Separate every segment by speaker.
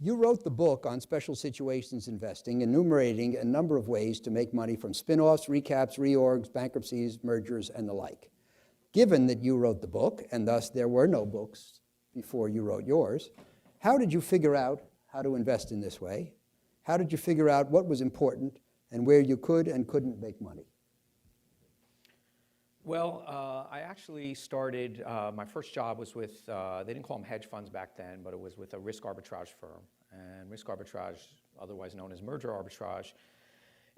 Speaker 1: You wrote the book on special situations investing, enumerating a number of ways to make money from spin-offs, recaps, reorgs, bankruptcies, mergers, and the like. Given that you wrote the book, and thus there were no books before you wrote yours, how did you figure out how to invest in this way? How did you figure out what was important and where you could and couldn't make money?
Speaker 2: Well, I actually started, my first job was with, they didn't call them hedge funds back then, but it was with a risk arbitrage firm. And risk arbitrage, otherwise known as merger arbitrage,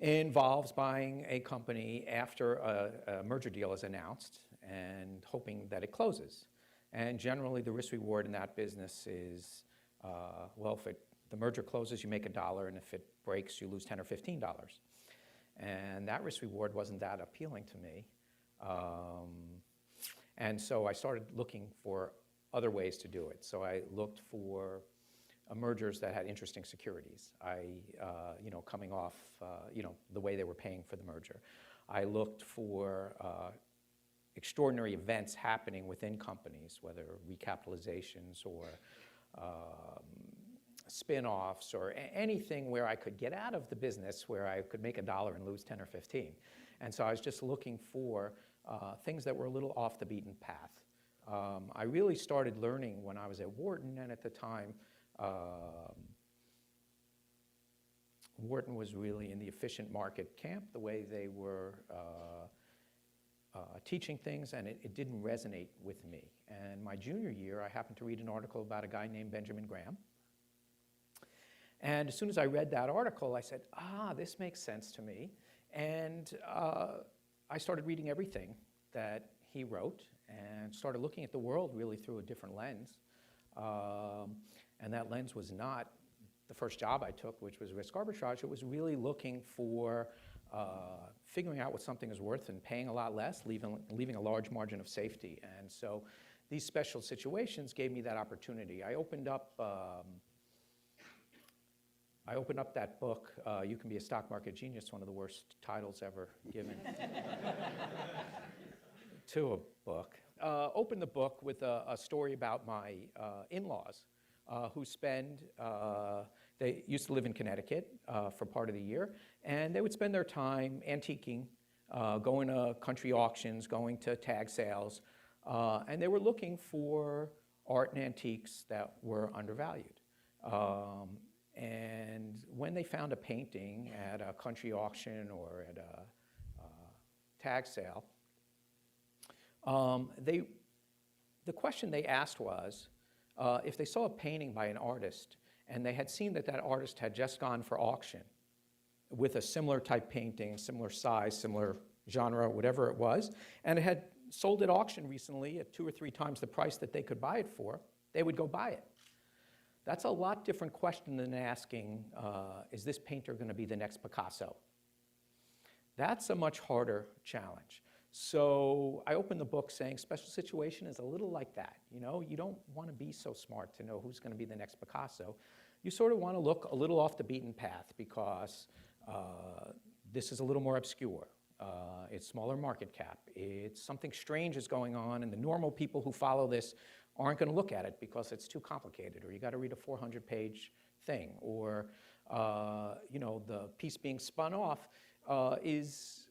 Speaker 2: involves buying a company after a merger deal is announced and hoping that it closes. And generally the risk reward in that business is, well, if the merger closes, you make $1, and if it breaks, you lose $10 or $15. And that risk reward wasn't that appealing to me. And so I started looking for other ways to do it. So I looked for mergers that had interesting securities. Coming off, the way they were paying for the merger. I looked for extraordinary events happening within companies, whether recapitalizations or spin-offs or anything where I could get out of the business where I could make $1 and lose 10 or 15. And so I was just looking for things that were a little off the beaten path. I really started learning when I was at Wharton, and at the time, Wharton was really in the efficient market camp, the way they were teaching things, and it didn't resonate with me. And my junior year, I happened to read an article about a guy named Benjamin Graham. And as soon as I read that article, I said, this makes sense to me. And I started reading everything that he wrote and started looking at the world really through a different lens. And that lens was not the first job I took, which was risk arbitrage. It was really looking for figuring out what something is worth and paying a lot less, leaving a large margin of safety. And so these special situations gave me that opportunity. I opened up that book, You Can Be a Stock Market Genius, one of the worst titles ever given to a book. Opened the book with a story about my in-laws who they used to live in Connecticut for part of the year, and they would spend their time antiquing, going to country auctions, going to tag sales, and they were looking for art and antiques that were undervalued. And when they found a painting at a country auction or at a tag sale, the question they asked was, if they saw a painting by an artist and they had seen that that artist had just gone for auction with a similar type painting, similar size, similar genre, whatever it was, and it had sold at auction recently at 2 or 3 times the price that they could buy it for, they would go buy it. That's a lot different question than asking, is this painter going to be the next Picasso? That's a much harder challenge. So I opened the book saying special situation is a little like that. You don't want to be so smart to know who's going to be the next Picasso. You sort of want to look a little off the beaten path because this is a little more obscure. It's smaller market cap. It's something strange is going on, and the normal people who follow this aren't going to look at it because it's too complicated, or you got to read a 400-page thing, or the piece being spun off is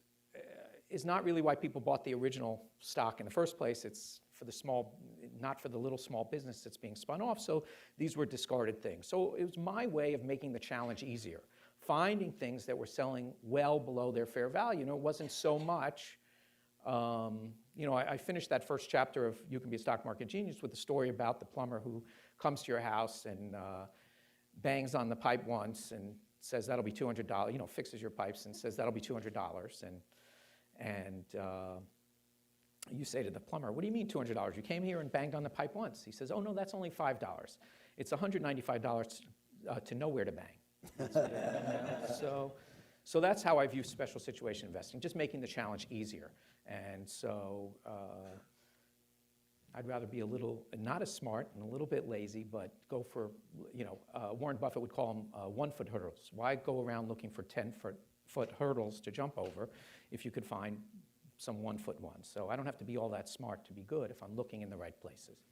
Speaker 2: not really why people bought the original stock in the first place. It's for the small, not for the little small business that's being spun off. So these were discarded things. So it was my way of making the challenge easier, finding things that were selling well below their fair value. It wasn't so much. I finished that first chapter of You Can Be a Stock Market Genius with a story about the plumber who comes to your house and bangs on the pipe once and says that'll be $200. Fixes your pipes and says that'll be $200. And you say to the plumber, what do you mean $200? You came here and banged on the pipe once. He says, oh no, that's only $5. It's $195 to know where to bang. So that's how I view special situation investing, just making the challenge easier. And so I'd rather be a little, not as smart and a little bit lazy, but go for, Warren Buffett would call them 1-foot hurdles. Why go around looking for 10-foot hurdles to jump over if you could find some 1-foot ones? So I don't have to be all that smart to be good if I'm looking in the right places.